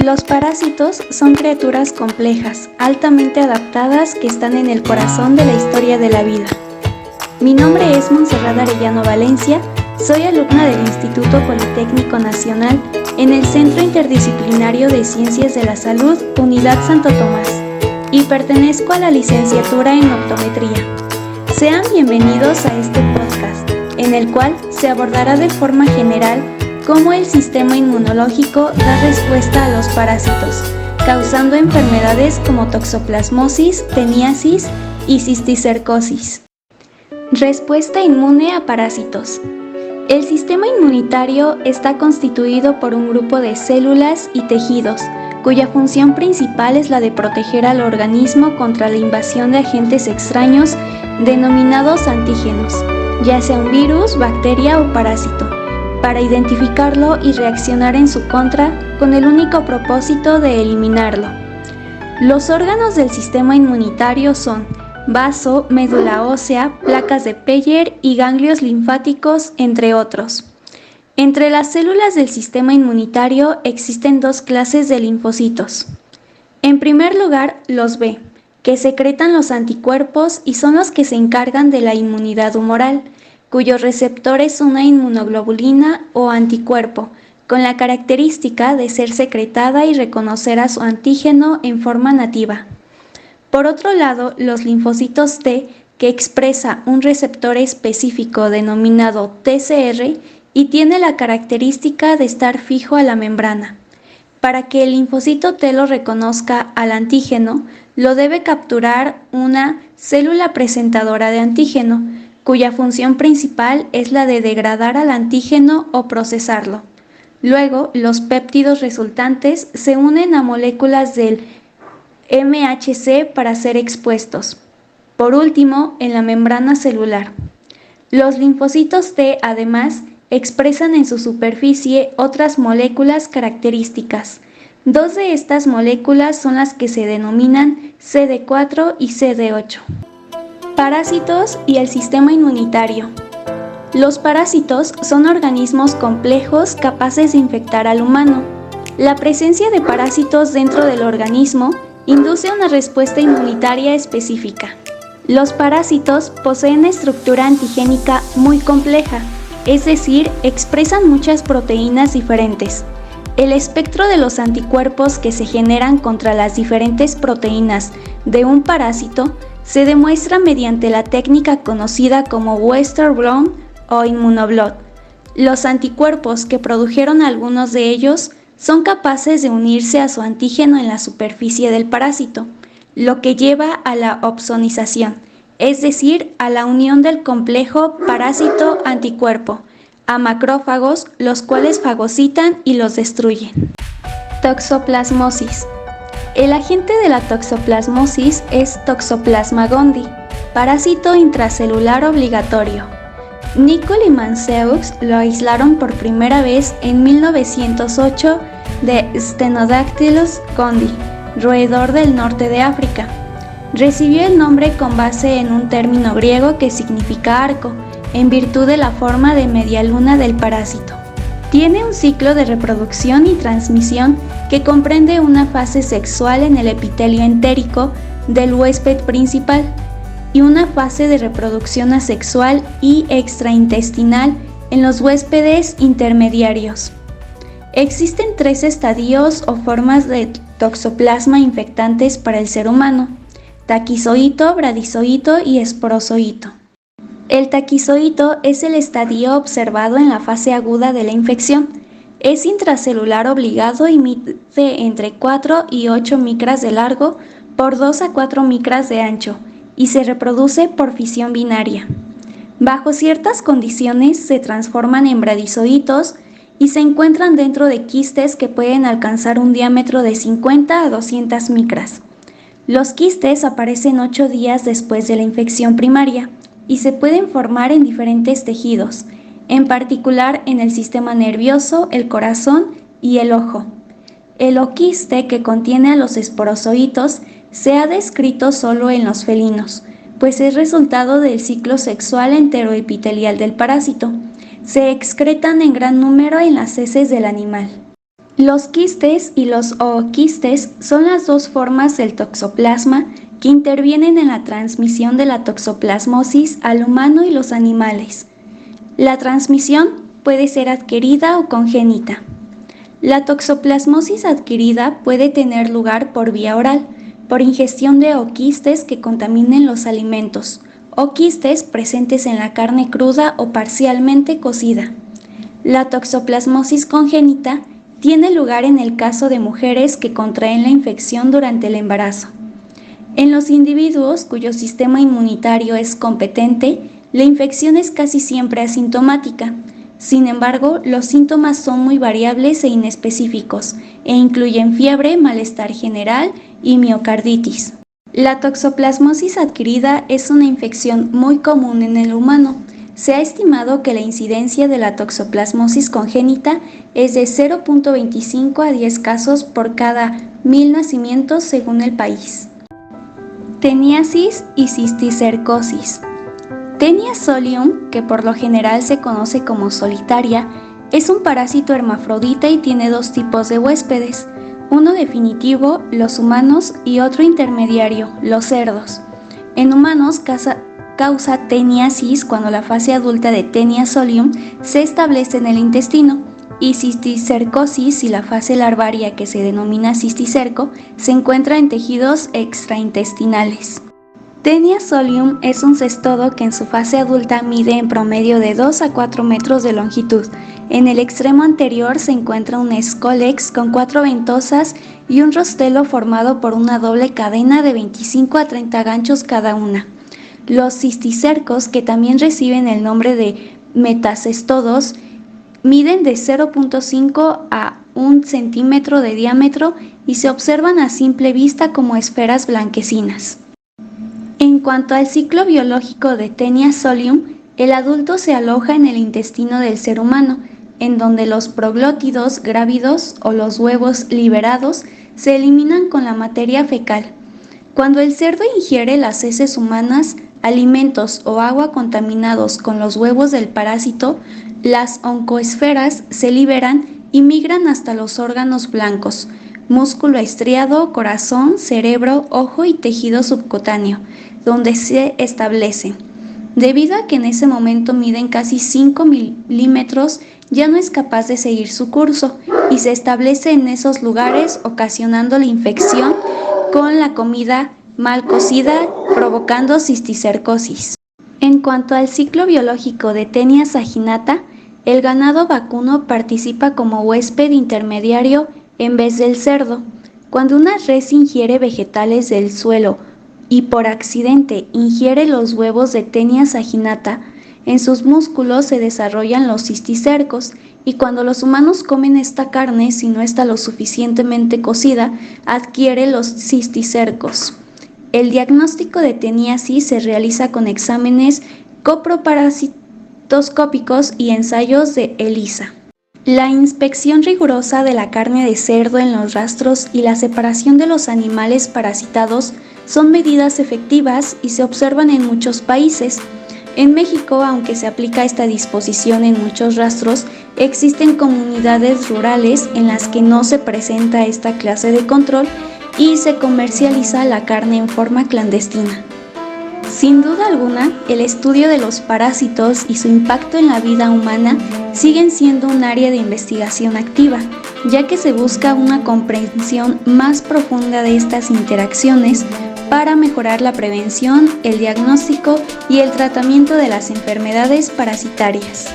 Los parásitos son criaturas complejas, altamente adaptadas que están en el corazón de la historia de la vida. Mi nombre es Montserrat Arellano Valencia, soy alumna del Instituto Politécnico Nacional en el Centro Interdisciplinario de Ciencias de la Salud, Unidad Santo Tomás, y pertenezco a la licenciatura en optometría. Sean bienvenidos a este podcast, en el cual se abordará de forma general cómo el sistema inmunológico da respuesta a los parásitos, causando enfermedades como toxoplasmosis, teniasis y cisticercosis. Respuesta inmune a parásitos. El sistema inmunitario está constituido por un grupo de células y tejidos, cuya función principal es la de proteger al organismo contra la invasión de agentes extraños denominados antígenos, ya sea un virus, bacteria o parásito, para identificarlo y reaccionar en su contra con el único propósito de eliminarlo. Los órganos del sistema inmunitario son vaso, médula ósea, placas de Peyer y ganglios linfáticos, entre otros. Entre las células del sistema inmunitario existen dos clases de linfocitos. En primer lugar, los B, que secretan los anticuerpos y son los que se encargan de la inmunidad humoral, cuyo receptor es una inmunoglobulina o anticuerpo, con la característica de ser secretada y reconocer a su antígeno en forma nativa. Por otro lado, los linfocitos T, que expresa un receptor específico denominado TCR y tiene la característica de estar fijo a la membrana. Para que el linfocito T lo reconozca al antígeno, lo debe capturar una célula presentadora de antígeno, cuya función principal es la de degradar al antígeno o procesarlo. Luego, los péptidos resultantes se unen a moléculas del MHC para ser expuestos. Por último, en la membrana celular. Los linfocitos T, además, expresan en su superficie otras moléculas características. Dos de estas moléculas son las que se denominan CD4 y CD8. Parásitos y el sistema inmunitario. Los parásitos son organismos complejos capaces de infectar al humano. La presencia de parásitos dentro del organismo induce una respuesta inmunitaria específica. Los parásitos poseen estructura antigénica muy compleja, es decir, expresan muchas proteínas diferentes. El espectro de los anticuerpos que se generan contra las diferentes proteínas de un parásito se demuestra mediante la técnica conocida como Western blot o inmunoblot. Los anticuerpos que produjeron algunos de ellos son capaces de unirse a su antígeno en la superficie del parásito, lo que lleva a la opsonización, es decir, a la unión del complejo parásito-anticuerpo, a macrófagos, los cuales fagocitan y los destruyen. Toxoplasmosis. El agente de la toxoplasmosis es Toxoplasma gondii, parásito intracelular obligatorio. Nicholl y Manseux lo aislaron por primera vez en 1908 de Stenodactylus gondii, roedor del norte de África. Recibió el nombre con base en un término griego que significa arco, en virtud de la forma de media luna del parásito. Tiene un ciclo de reproducción y transmisión que comprende una fase sexual en el epitelio entérico del huésped principal y una fase de reproducción asexual y extraintestinal en los huéspedes intermediarios. Existen 3 estadios o formas de toxoplasma infectantes para el ser humano: taquizoíto, bradizoíto y esporozoíto. El taquizoíto es el estadio observado en la fase aguda de la infección. Es intracelular obligado y mide entre 4 y 8 micras de largo por 2 a 4 micras de ancho y se reproduce por fisión binaria. Bajo ciertas condiciones se transforman en bradizoítos y se encuentran dentro de quistes que pueden alcanzar un diámetro de 50 a 200 micras. Los quistes aparecen 8 días después de la infección primaria y se pueden formar en diferentes tejidos, en particular en el sistema nervioso, el corazón y el ojo. El oquiste que contiene a los esporozoítos se ha descrito solo en los felinos, pues es resultado del ciclo sexual enteroepitelial del parásito. Se excretan en gran número en las heces del animal. Los quistes y los ooquistes son las dos formas del toxoplasma que intervienen en la transmisión de la toxoplasmosis al humano y los animales. La transmisión puede ser adquirida o congénita. La toxoplasmosis adquirida puede tener lugar por vía oral, por ingestión de ooquistes que contaminen los alimentos, o quistes presentes en la carne cruda o parcialmente cocida. La toxoplasmosis congénita tiene lugar en el caso de mujeres que contraen la infección durante el embarazo. En los individuos cuyo sistema inmunitario es competente, la infección es casi siempre asintomática. Sin embargo, los síntomas son muy variables e inespecíficos e incluyen fiebre, malestar general y miocarditis. La toxoplasmosis adquirida es una infección muy común en el humano. Se ha estimado que la incidencia de la toxoplasmosis congénita es de 0.25 a 10 casos por cada 1000 nacimientos según el país. Teniasis y cisticercosis. Tenia solium, que por lo general se conoce como solitaria, es un parásito hermafrodita y tiene dos tipos de huéspedes, uno definitivo, los humanos, y otro intermediario, los cerdos. En humanos causa teniasis cuando la fase adulta de Tenia solium se establece en el intestino, y cisticercosis si la fase larvaria, que se denomina cisticerco, se encuentra en tejidos extraintestinales. Tenia solium es un cestodo que en su fase adulta mide en promedio de 2 a 4 metros de longitud. En el extremo anterior se encuentra un escólex con 4 ventosas y un rostelo formado por una doble cadena de 25 a 30 ganchos cada una. Los cisticercos, que también reciben el nombre de metacestodos, miden de 0.5 a 1 centímetro de diámetro y se observan a simple vista como esferas blanquecinas. En cuanto al ciclo biológico de Tenia solium, el adulto se aloja en el intestino del ser humano, en donde los proglótidos grávidos o los huevos liberados se eliminan con la materia fecal. Cuando el cerdo ingiere las heces humanas, alimentos o agua contaminados con los huevos del parásito, las oncoesferas se liberan y migran hasta los órganos blancos, músculo estriado, corazón, cerebro, ojo y tejido subcutáneo, donde se establecen. Debido a que en ese momento miden casi 5 milímetros, ya no es capaz de seguir su curso y se establece en esos lugares, ocasionando la infección con la comida mal cocida, provocando cisticercosis. En cuanto al ciclo biológico de Tenia saginata, el ganado vacuno participa como huésped intermediario en vez del cerdo. Cuando una res ingiere vegetales del suelo y por accidente ingiere los huevos de Tenia saginata, en sus músculos se desarrollan los cisticercos y cuando los humanos comen esta carne, si no está lo suficientemente cocida, adquiere los cisticercos. El diagnóstico de teniasis se realiza con exámenes coproparasitoscópicos y ensayos de ELISA. La inspección rigurosa de la carne de cerdo en los rastros y la separación de los animales parasitados son medidas efectivas y se observan en muchos países. En México, aunque se aplica esta disposición en muchos rastros, existen comunidades rurales en las que no se presenta esta clase de control y se comercializa la carne en forma clandestina. Sin duda alguna, el estudio de los parásitos y su impacto en la vida humana siguen siendo un área de investigación activa, ya que se busca una comprensión más profunda de estas interacciones para mejorar la prevención, el diagnóstico y el tratamiento de las enfermedades parasitarias.